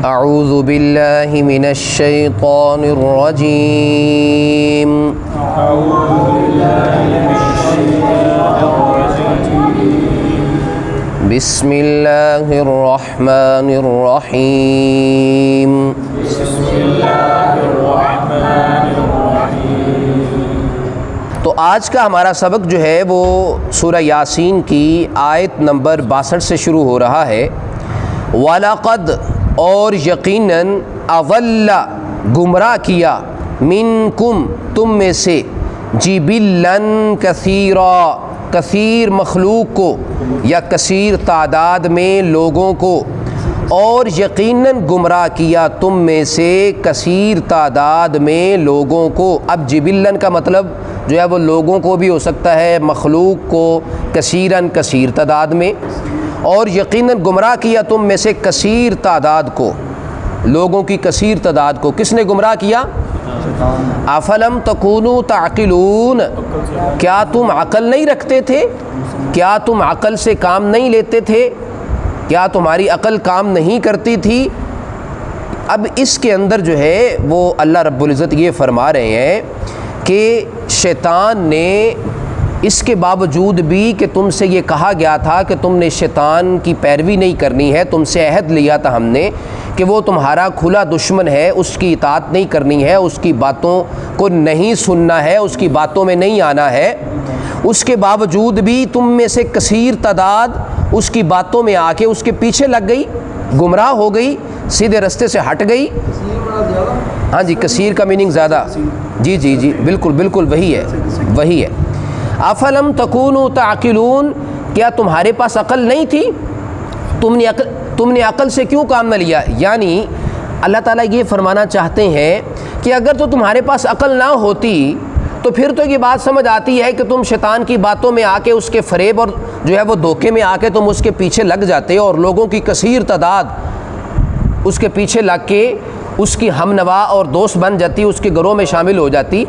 اعوذ باللہ من الشیطان الرجیم بسم اللہ الرحمن الرحیم تو آج کا ہمارا سبق جو ہے وہ سورہ یاسین کی آیت نمبر 62 سے شروع ہو رہا ہے۔ وَلَقَدْ اور یقیناً اضل گمراہ کیا منکم تم میں سے جبلاً کثیرا کثیر مخلوق کو یا کثیر تعداد میں لوگوں کو، اور یقیناً گمراہ کیا تم میں سے کثیر تعداد میں لوگوں کو۔ اب جبلاً کا مطلب جو ہے وہ لوگوں کو بھی ہو سکتا ہے، مخلوق کو کثیراً کثیر تعداد میں، اور یقیناً گمراہ کیا تم میں سے کثیر تعداد کو، لوگوں کی کثیر تعداد کو۔ کس نے گمراہ کیا؟ افلم تکونوا تعقلون، کیا تم عقل نہیں رکھتے تھے؟ کیا تم عقل سے کام نہیں لیتے تھے؟ کیا تمہاری عقل کام نہیں کرتی تھی؟ اب اس کے اندر جو ہے وہ اللہ رب العزت یہ فرما رہے ہیں کہ شیطان نے اس کے باوجود بھی کہ تم سے یہ کہا گیا تھا کہ تم نے شیطان کی پیروی نہیں کرنی ہے، تم سے عہد لیا تھا ہم نے کہ وہ تمہارا کھلا دشمن ہے، اس کی اطاعت نہیں کرنی ہے، اس کی باتوں کو نہیں سننا ہے، اس کی باتوں میں نہیں آنا ہے، اس کے باوجود بھی تم میں سے کثیر تعداد اس کی باتوں میں آ کے اس کے پیچھے لگ گئی، گمراہ ہو گئی، سیدھے رستے سے ہٹ گئی۔ ہاں جی، کثیر کا میننگ زیادہ، جی جی جی بالکل بالکل وہی ہے، وہی ہے۔ افلم تکونوا تعقلون، کیا تمہارے پاس عقل نہیں تھی؟ تم نے عقل سے کیوں کام نہ لیا؟ یعنی اللہ تعالیٰ یہ فرمانا چاہتے ہیں کہ اگر تو تمہارے پاس عقل نہ ہوتی تو پھر تو یہ بات سمجھ آتی ہے کہ تم شیطان کی باتوں میں آ کے اس کے فریب اور جو ہے وہ دھوکے میں آ کے تم اس کے پیچھے لگ جاتے اور لوگوں کی کثیر تعداد اس کے پیچھے لگ کے اس کی ہم نوا اور دوست بن جاتی، اس کے گروہ میں شامل ہو جاتی۔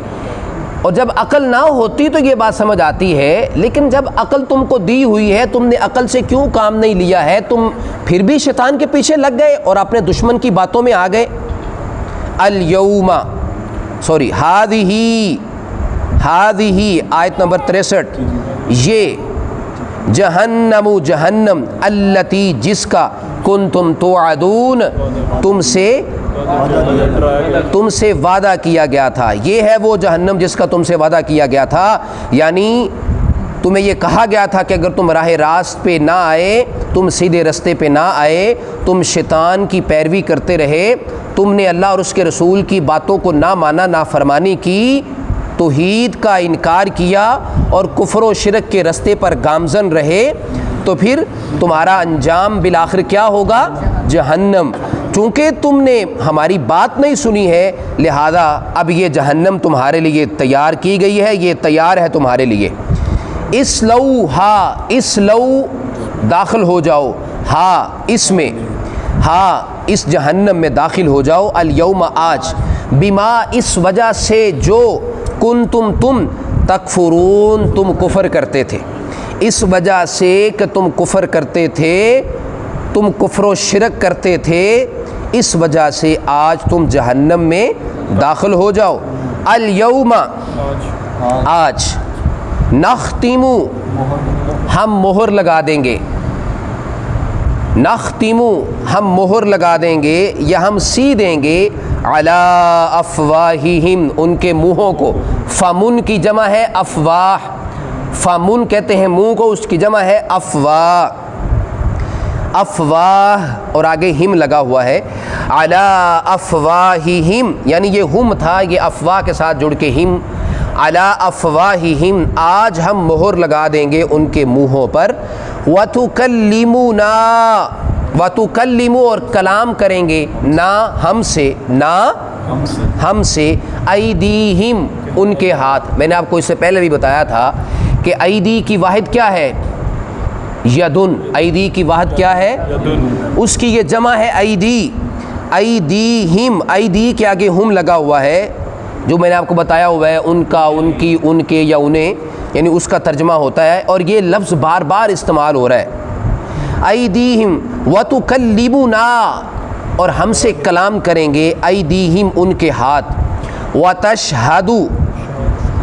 اور جب عقل نہ ہوتی تو یہ بات سمجھ آتی ہے، لیکن جب عقل تم کو دی ہوئی ہے تم نے عقل سے کیوں کام نہیں لیا ہے؟ تم پھر بھی شیطان کے پیچھے لگ گئے اور اپنے دشمن کی باتوں میں آ گئے۔ اليوم ہذہ آیت نمبر 63، یہ جہنم التی جس کا کنتم توعدون تم سے وعدہ کیا گیا تھا، یہ ہے وہ جہنم جس کا تم سے وعدہ کیا گیا تھا۔ یعنی تمہیں یہ کہا گیا تھا کہ اگر تم راہ راست پہ نہ آئے، تم سیدھے رستے پہ نہ آئے، تم شیطان کی پیروی کرتے رہے، تم نے اللہ اور اس کے رسول کی باتوں کو نہ مانا، نافرمانی کی، توحید کا انکار کیا اور کفر و شرک کے رستے پر گامزن رہے، تو پھر تمہارا انجام بالآخر کیا ہوگا؟ جہنم۔ چونکہ تم نے ہماری بات نہیں سنی ہے، لہذا اب یہ جہنم تمہارے لیے تیار کی گئی ہے، یہ تیار ہے تمہارے لیے۔ اسلوہا، اسلو داخل ہو جاؤ، ہا اس میں، ہا اس جہنم میں داخل ہو جاؤ، الیوم آج، بما اس وجہ سے جو کنتم تم تکفرون تم کفر کرتے تھے، اس وجہ سے کہ تم کفر کرتے تھے، تم کفر و شرک کرتے تھے، اس وجہ سے آج تم جہنم میں داخل ہو جاؤ۔ الیوم آج، نختم ہم مہر لگا دیں گے، نختم ہم مہر لگا دیں گے یا ہم سی دیں گے، علی افواہہم ان کے منہوں کو، فمن کی جمع ہے افواہ، فمن کہتے ہیں منہ کو، اس کی جمع ہے افواہ، افواہ اور آگے ہم لگا ہوا ہے، علی افواہہم یعنی یہ ہم تھا، یہ افواہ کے ساتھ جڑ کے ہم، علی افواہہم آج ہم مہر لگا دیں گے ان کے منہوں پر، وتکلمنا وتکلموا اور کلام کریں گے نہ ہم سے، نہ ہم سے، ایدیہم ان کے ہاتھ۔ میں نے آپ کو اس سے پہلے بھی بتایا تھا کہ ایدی کی واحد کیا ہے؟ یدن، ایدی کی واحد کیا ہے؟ اس کی یہ جمع ہے ایدی، ایدیہم، ایدی کے آگے ہم لگا ہوا ہے، جو میں نے آپ کو بتایا ہوا ہے ان کا، ان کی، ان کے یا انہیں، یعنی اس کا ترجمہ ہوتا ہے، اور یہ لفظ بار بار استعمال ہو رہا ہے۔ ایدیہم وتکلمنا، اور ہم سے کلام کریں گے ایدیہم ان کے ہاتھ، وتشہد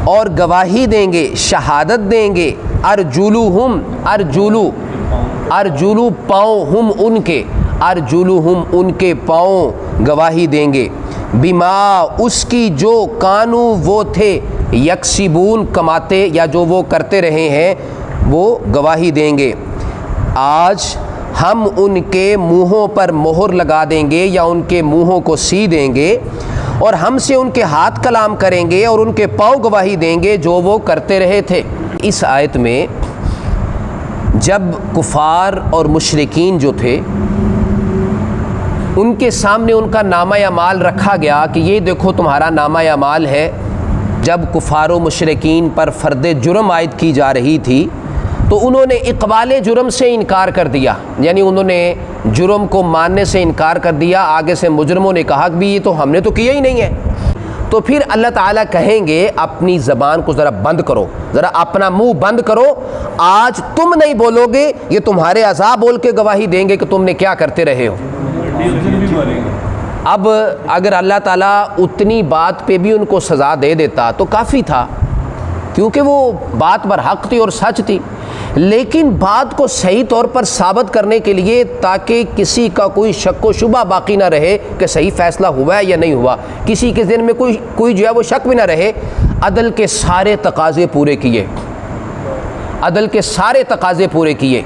اور گواہی دیں گے، شہادت دیں گے، ارجلہم ارجلو پاؤں، ہم ان کے ارجلہم ان کے پاؤں گواہی دیں گے، بما اس کی جو کانو وہ تھے، یکسبون کماتے یا جو وہ کرتے رہے ہیں وہ گواہی دیں گے۔ آج ہم ان کے منہوں پر مہر لگا دیں گے یا ان کے منہوں کو سی دیں گے، اور ہم سے ان کے ہاتھ کلام کریں گے اور ان کے پاؤں گواہی دیں گے جو وہ کرتے رہے تھے۔ اس آیت میں جب کفار اور مشرکین جو تھے ان کے سامنے ان کا نامہ اعمال رکھا گیا کہ یہ دیکھو تمہارا نامہ اعمال ہے، جب کفار و مشرکین پر فرد جرم عائد کی جا رہی تھی تو انہوں نے اقبال جرم سے انکار کر دیا، یعنی انہوں نے جرم کو ماننے سے انکار کر دیا۔ آگے سے مجرموں نے کہا کہ یہ تو ہم نے تو کیا ہی نہیں ہے۔ تو پھر اللہ تعالیٰ کہیں گے اپنی زبان کو ذرا بند کرو، ذرا اپنا منہ بند کرو، آج تم نہیں بولو گے، یہ تمہارے اعضاء بول کے گواہی دیں گے کہ تم نے کیا کرتے رہے ہو۔ اب اگر اللہ تعالیٰ اتنی بات پہ بھی ان کو سزا دے دیتا تو کافی تھا، کیونکہ وہ بات برحق تھی اور سچ تھی، لیکن بات کو صحیح طور پر ثابت کرنے کے لیے تاکہ کسی کا کوئی شک و شبہ باقی نہ رہے کہ صحیح فیصلہ ہوا ہے یا نہیں ہوا، کسی کے ذہن میں کوئی جو ہے وہ شک بھی نہ رہے، عدل کے سارے تقاضے پورے کیے، عدل کے سارے تقاضے پورے کیے،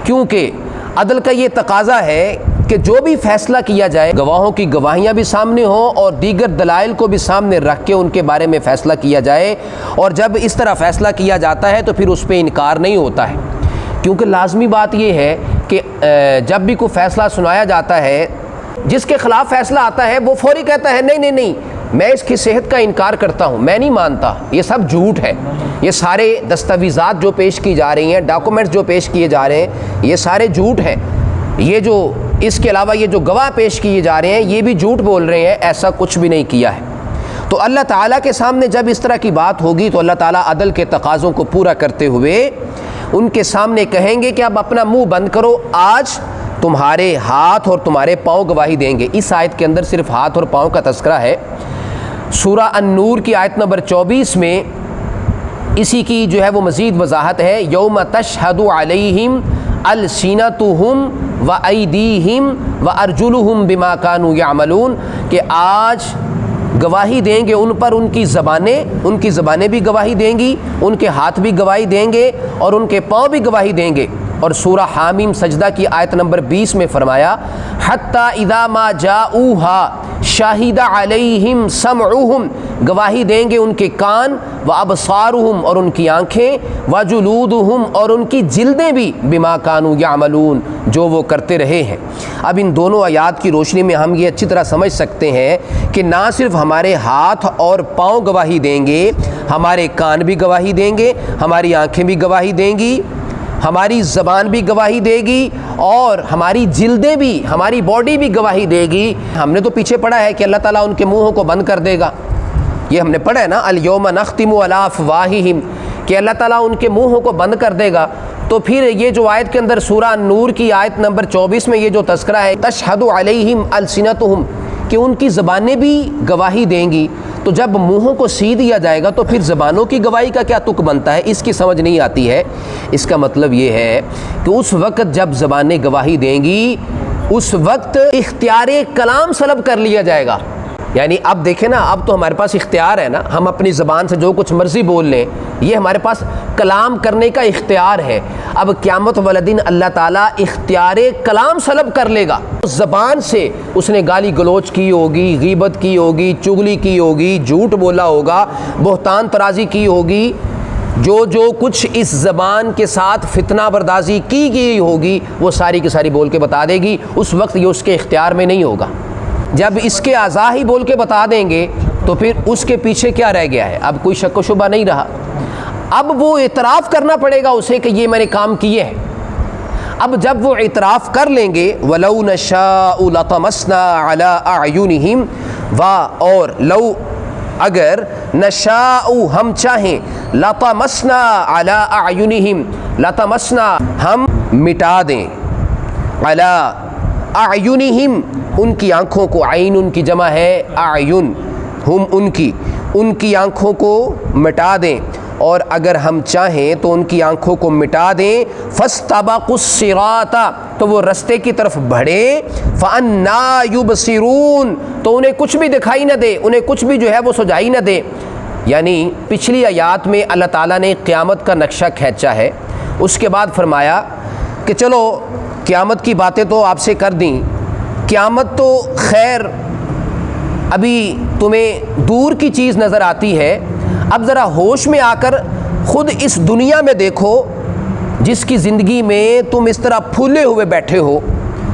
کیونکہ عدل کا یہ تقاضا ہے کہ جو بھی فیصلہ کیا جائے گواہوں کی گواہیاں بھی سامنے ہوں اور دیگر دلائل کو بھی سامنے رکھ کے ان کے بارے میں فیصلہ کیا جائے، اور جب اس طرح فیصلہ کیا جاتا ہے تو پھر اس پہ انکار نہیں ہوتا ہے، کیونکہ لازمی بات یہ ہے کہ جب بھی کوئی فیصلہ سنایا جاتا ہے جس کے خلاف فیصلہ آتا ہے وہ فوری کہتا ہے نہیں میں اس کی صحت کا انکار کرتا ہوں، میں نہیں مانتا، یہ سب جھوٹ ہے، یہ سارے دستاویزات جو پیش کی جا رہی ہیں، ڈاکومنٹس جو پیش کیے جا رہے ہیں، یہ سارے جھوٹ ہیں، یہ جو اس کے علاوہ یہ جو گواہ پیش کیے جا رہے ہیں یہ بھی جھوٹ بول رہے ہیں، ایسا کچھ بھی نہیں کیا ہے۔ تو اللہ تعالیٰ کے سامنے جب اس طرح کی بات ہوگی تو اللہ تعالیٰ عدل کے تقاضوں کو پورا کرتے ہوئے ان کے سامنے کہیں گے کہ اب اپنا منہ بند کرو، آج تمہارے ہاتھ اور تمہارے پاؤں گواہی دیں گے۔ اس آیت کے اندر صرف ہاتھ اور پاؤں کا تذکرہ ہے۔ سورہ النور کی آیت نمبر 24 میں اسی کی جو ہے وہ مزید وضاحت ہے، یوم تشہد علیہم السنتہم وایدیہم وارجلہم بما کانوا یعملون، کہ آج گواہی دیں گے ان پر ان کی زبانیں بھی گواہی دیں گی، ان کے ہاتھ بھی گواہی دیں گے اور ان کے پاؤں بھی گواہی دیں گے۔ اور سورہ حامیم سجدہ کی آیت نمبر 20 میں فرمایا حتی اذا ما جاؤہا شاہد علیہم سمعہم، گواہی دیں گے ان کے کان، وابصارہم اور ان کی آنکھیں، وجلودہم اور ان کی جلدیں بھی، بما کانوا یعملون جو وہ کرتے رہے ہیں۔ اب ان دونوں آیات کی روشنی میں ہم یہ اچھی طرح سمجھ سکتے ہیں کہ نہ صرف ہمارے ہاتھ اور پاؤں گواہی دیں گے، ہمارے کان بھی گواہی دیں گے، ہماری آنکھیں بھی گواہی دیں گی، ہماری زبان بھی گواہی دے گی، اور ہماری جلدیں بھی، ہماری باڈی بھی گواہی دے گی۔ ہم نے تو پیچھے پڑھا ہے کہ اللہ تعالیٰ ان کے منہوں کو بند کر دے گا، یہ ہم نے پڑھا ہے نا، الیوم نختم علی افواہہم، کہ اللہ تعالیٰ ان کے منہوں کو بند کر دے گا۔ تو پھر یہ جو آیت کے اندر سورہ نور کی آیت نمبر 24 میں یہ جو تذکرہ ہے تشہد علیہم السنتہم، کہ ان کی زبانیں بھی گواہی دیں گی، تو جب منہوں کو سی دیا جائے گا تو پھر زبانوں کی گواہی کا کیا تک بنتا ہے، اس کی سمجھ نہیں آتی ہے۔ اس کا مطلب یہ ہے کہ اس وقت جب زبانیں گواہی دیں گی اس وقت اختیار کلام سلب کر لیا جائے گا، یعنی اب دیکھیں نا، اب تو ہمارے پاس اختیار ہے نا، ہم اپنی زبان سے جو کچھ مرضی بول لیں، یہ ہمارے پاس کلام کرنے کا اختیار ہے۔ اب قیامت والا دن اللہ تعالیٰ اختیار کلام سلب کر لے گا، زبان سے اس نے گالی گلوچ کی ہوگی، غیبت کی ہوگی، چغلی کی ہوگی، جھوٹ بولا ہوگا، بہتان ترازی کی ہوگی، جو کچھ اس زبان کے ساتھ فتنہ بردازی کی گئی ہوگی وہ ساری کی ساری بول کے بتا دے گی، اس وقت یہ اس کے اختیار میں نہیں ہوگا۔ جب اس کے اعضاء ہی بول کے بتا دیں گے تو پھر اس کے پیچھے کیا رہ گیا ہے، اب کوئی شک و شبہ نہیں رہا، اب وہ اعتراف کرنا پڑے گا اسے کہ یہ میں نے کام کیے ہیں۔ اب جب وہ اعتراف کر لیں گے وَلَوْ نَشَاءُ لَطَمَسْنَا عَلَىٰ أَعْيُنِهِمْ اور لو اگر نشاء ہم چاہیں لطمسنا علی اعینہم، لطمسنا ہم مٹا دیں، علی اعینہم ان کی آنکھوں کو، عین ان کی جمع ہے اعین، ہم ان کی آنکھوں کو مٹا دیں، اور اگر ہم چاہیں تو ان کی آنکھوں کو مٹا دیں، فاستبقوا الصراط تو وہ رستے کی طرف بڑھیں، فأنا یبصرون تو انہیں کچھ بھی دکھائی نہ دے، انہیں کچھ بھی جو ہے وہ سجائی نہ دے۔ یعنی پچھلی آیات میں اللہ تعالیٰ نے قیامت کا نقشہ کھینچا ہے، اس کے بعد فرمایا کہ چلو قیامت کی باتیں تو آپ سے کر دیں، قیامت تو خیر ابھی تمہیں دور کی چیز نظر آتی ہے، اب ذرا ہوش میں آ کر خود اس دنیا میں دیکھو جس کی زندگی میں تم اس طرح پھولے ہوئے بیٹھے ہو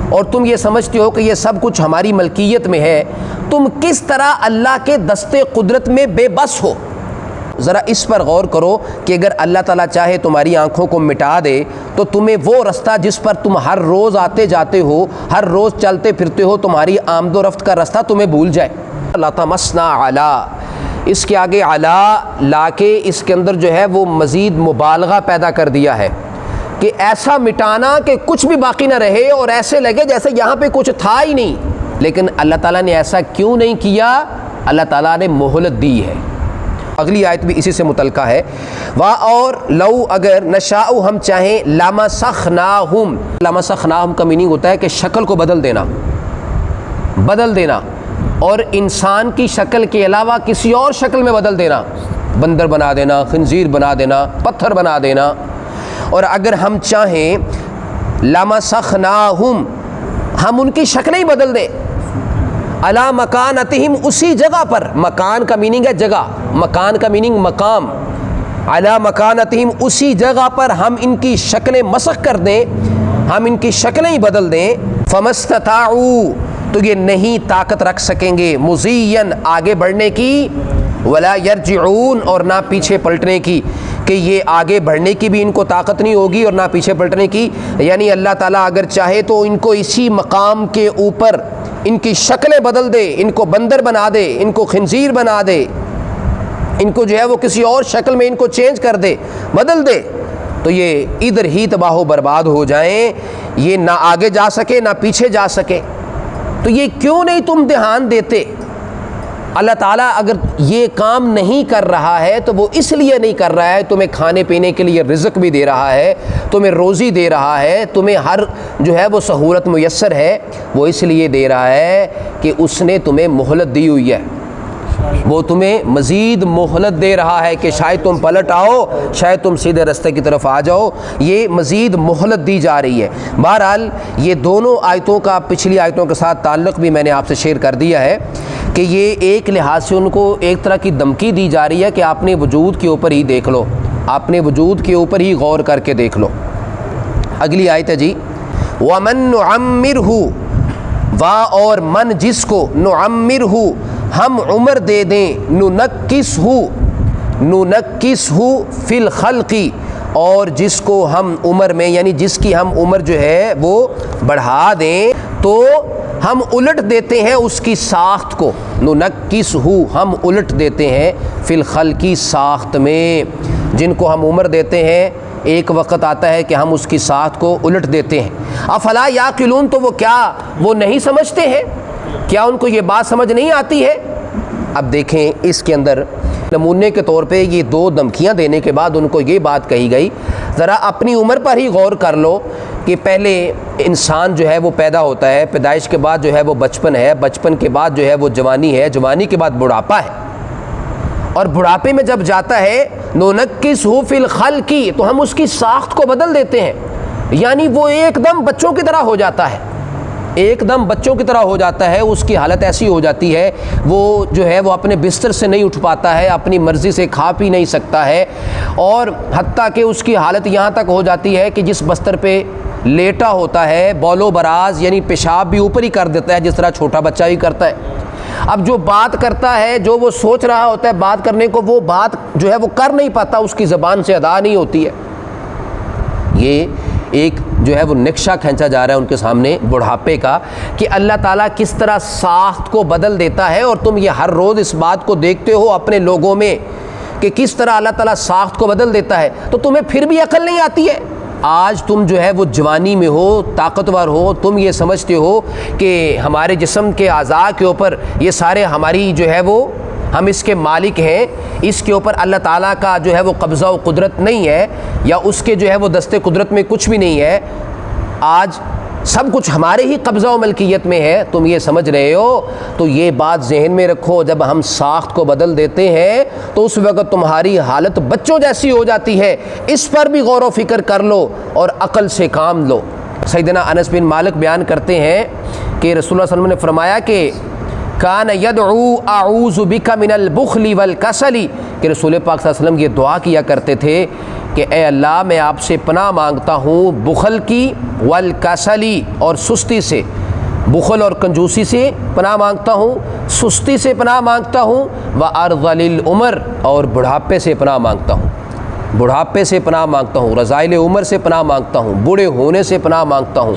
اور تم یہ سمجھتے ہو کہ یہ سب کچھ ہماری ملکیت میں ہے، تم کس طرح اللہ کے دستے قدرت میں بے بس ہو۔ ذرا اس پر غور کرو کہ اگر اللہ تعالیٰ چاہے تمہاری آنکھوں کو مٹا دے تو تمہیں وہ رستہ جس پر تم ہر روز آتے جاتے ہو، ہر روز چلتے پھرتے ہو، تمہاری آمد و رفت کا رستہ تمہیں بھول جائے۔ اللہ تمسنا علی، اس کے آگے علی لا کے اس کے اندر جو ہے وہ مزید مبالغہ پیدا کر دیا ہے کہ ایسا مٹانا کہ کچھ بھی باقی نہ رہے اور ایسے لگے جیسے یہاں پہ کچھ تھا ہی نہیں۔ لیکن اللہ تعالیٰ نے ایسا کیوں نہیں کیا؟ اللہ تعالیٰ نے مہلت دی ہے۔ اگلی آیت بھی اسی سے متعلقہ ہے، اور لو اگر نشاء ہم چاہیں، لمسخناہم، لمسخناہم کا میننگ ہوتا ہے کہ شکل کو بدل دینا، اور انسان کی شکل کے علاوہ کسی اور شکل میں بدل دینا، بندر بنا دینا، خنزیر بنا دینا، پتھر بنا دینا۔ اور اگر ہم چاہیں لمسخناہم، ہم ان کی شکلیں ہی بدل دیں، علی مکانتہم اسی جگہ پر، مکان کا میننگ ہے جگہ، مکان کا میننگ مقام، علی مکانتہم اسی جگہ پر ہم ان کی شکلیں مسخ کر دیں، ہم ان کی شکلیں ہی بدل دیں، فمستطاعوا تو یہ نہیں طاقت رکھ سکیں گے، مضین آگے بڑھنے کی، ولا یرجعون اور نہ پیچھے پلٹنے کی، کہ یہ آگے بڑھنے کی بھی ان کو طاقت نہیں ہوگی اور نہ پیچھے پلٹنے کی۔ یعنی اللہ تعالیٰ اگر چاہے تو ان کو اسی مقام کے اوپر ان کی شکلیں بدل دے، ان کو بندر بنا دے، ان کو خنزیر بنا دے، ان کو جو ہے وہ کسی اور شکل میں ان کو چینج کر دے، بدل دے، تو یہ ادھر ہی تباہ و برباد ہو جائیں، یہ نہ آگے جا سکے نہ پیچھے جا سکے۔ تو یہ کیوں نہیں تم دھیان دیتے؟ اللہ تعالیٰ اگر یہ کام نہیں کر رہا ہے تو وہ اس لیے نہیں کر رہا ہے، تمہیں کھانے پینے کے لیے رزق بھی دے رہا ہے، تمہیں روزی دے رہا ہے، تمہیں ہر جو ہے وہ سہولت میسر ہے، وہ اس لیے دے رہا ہے کہ اس نے تمہیں مہلت دی ہوئی ہے، وہ تمہیں مزید مہلت دے رہا ہے کہ شاید تم پلٹ آؤ، شاید تم سیدھے رستے کی طرف آ جاؤ، یہ مزید مہلت دی جا رہی ہے۔ بہرحال یہ دونوں آیتوں کا پچھلی آیتوں کے ساتھ تعلق بھی میں نے آپ سے شیئر کر دیا ہے کہ یہ ایک لحاظ سے ان کو ایک طرح کی دھمکی دی جا رہی ہے کہ اپنے وجود کے اوپر ہی دیکھ لو، اپنے وجود کے اوپر ہی غور کر کے دیکھ لو۔ اگلی آیت ہے جی، وَمَن نُعَمِّرْهُ اور من جس کو نعمرہ ہم عمر دے دیں، ننکسہ فی الخلق اور جس کو ہم عمر میں یعنی جس کی ہم عمر جو ہے وہ بڑھا دیں تو ہم الٹ دیتے ہیں اس کی ساخت کو، ننکسہ ہم الٹ دیتے ہیں فی الخلق ساخت میں، جن کو ہم عمر دیتے ہیں ایک وقت آتا ہے کہ ہم اس کی ساخت کو الٹ دیتے ہیں۔ افلا یعقلون تو وہ نہیں سمجھتے ہیں؟ کیا ان کو یہ بات سمجھ نہیں آتی ہے؟ اب دیکھیں اس کے اندر نمونے کے طور پہ یہ دو دھمکیاں دینے کے بعد ان کو یہ بات کہی گئی، ذرا اپنی عمر پر ہی غور کر لو کہ پہلے انسان جو ہے وہ پیدا ہوتا ہے، پیدائش کے بعد جو ہے وہ بچپن ہے، بچپن کے بعد جو ہے وہ جوانی ہے، جوانی کے بعد بڑھاپا ہے، اور بڑھاپے میں جب جاتا ہے ننکسہ فی الخلق تو ہم اس کی ساخت کو بدل دیتے ہیں، یعنی وہ ایک دم بچوں کی طرح ہو جاتا ہے، ایک دم بچوں کی طرح ہو جاتا ہے، اس کی حالت ایسی ہو جاتی ہے وہ جو ہے وہ اپنے بستر سے نہیں اٹھ پاتا ہے، اپنی مرضی سے کھا پی نہیں سکتا ہے، اور حتیٰ کہ اس کی حالت یہاں تک ہو جاتی ہے کہ جس بستر پہ لیٹا ہوتا ہے بول و براز یعنی پیشاب بھی اوپر ہی کر دیتا ہے، جس طرح چھوٹا بچہ بھی کرتا ہے۔ اب جو بات کرتا ہے، جو وہ سوچ رہا ہوتا ہے بات کرنے کو، وہ بات جو ہے وہ کر نہیں پاتا، اس کی زبان سے ادا نہیں ہوتی ہے۔ یہ ایک جو ہے وہ نقشہ کھینچا جا رہا ہے ان کے سامنے بڑھاپے کا کہ اللہ تعالیٰ کس طرح ساخت کو بدل دیتا ہے، اور تم یہ ہر روز اس بات کو دیکھتے ہو اپنے لوگوں میں کہ کس طرح اللہ تعالیٰ ساخت کو بدل دیتا ہے، تو تمہیں پھر بھی عقل نہیں آتی ہے؟ آج تم جو ہے وہ جوانی میں ہو، طاقتور ہو، تم یہ سمجھتے ہو کہ ہمارے جسم کے اعضاء کے اوپر یہ سارے ہماری جو ہے وہ ہم اس کے مالک ہیں، اس کے اوپر اللہ تعالیٰ کا جو ہے وہ قبضہ و قدرت نہیں ہے، یا اس کے جو ہے وہ دست قدرت میں کچھ بھی نہیں ہے، آج سب کچھ ہمارے ہی قبضہ و ملکیت میں ہے، تم یہ سمجھ رہے ہو، تو یہ بات ذہن میں رکھو، جب ہم ساخت کو بدل دیتے ہیں تو اس وقت تمہاری حالت بچوں جیسی ہو جاتی ہے، اس پر بھی غور و فکر کر لو اور عقل سے کام لو۔ سیدنا انس بن مالک بیان کرتے ہیں کہ رسول اللہ صلی اللہ علیہ وسلم نے فرمایا کہ کان یدعو اعوذ بک من البخل والکسل، کہ رسول پاک صلی اللہ علیہ وسلم یہ دعا کیا کرتے تھے کہ اے اللہ میں آپ سے پناہ مانگتا ہوں بخل کی، والکسلی اور سستی سے، بخل اور کنجوسی سے پناہ مانگتا ہوں، سستی سے پناہ مانگتا ہوں، وارذل العمر اور بڑھاپے سے پناہ مانگتا ہوں، بڑھاپے سے پناہ مانگتا ہوں، رذائل عمر سے پناہ مانگتا ہوں، بوڑھے ہونے سے پناہ مانگتا ہوں،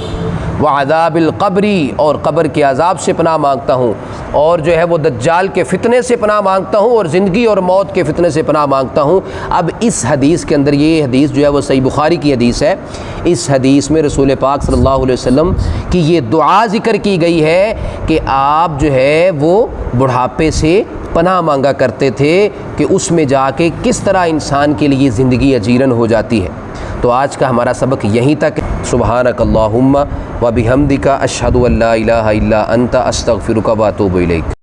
وعذاب القبری اور قبر کے عذاب سے پناہ مانگتا ہوں، اور جو ہے وہ دجال کے فتنے سے پناہ مانگتا ہوں، اور زندگی اور موت کے فتنے سے پناہ مانگتا ہوں۔ اب اس حدیث کے اندر، یہ حدیث جو ہے وہ صحیح بخاری کی حدیث ہے، اس حدیث میں رسول پاک صلی اللہ علیہ وسلم کی یہ دعا ذکر کی گئی ہے کہ آپ جو ہے وہ بڑھاپے سے پناہ مانگا کرتے تھے کہ اس میں جا کے کس طرح انسان کے لیے زندگی اجیرن ہو جاتی ہے۔ تو آج کا ہمارا سبق یہیں تک۔ سبحانک اللہم و بحمدک اشہد ان لا الہ الا انت استغفرک و اتوب الیک۔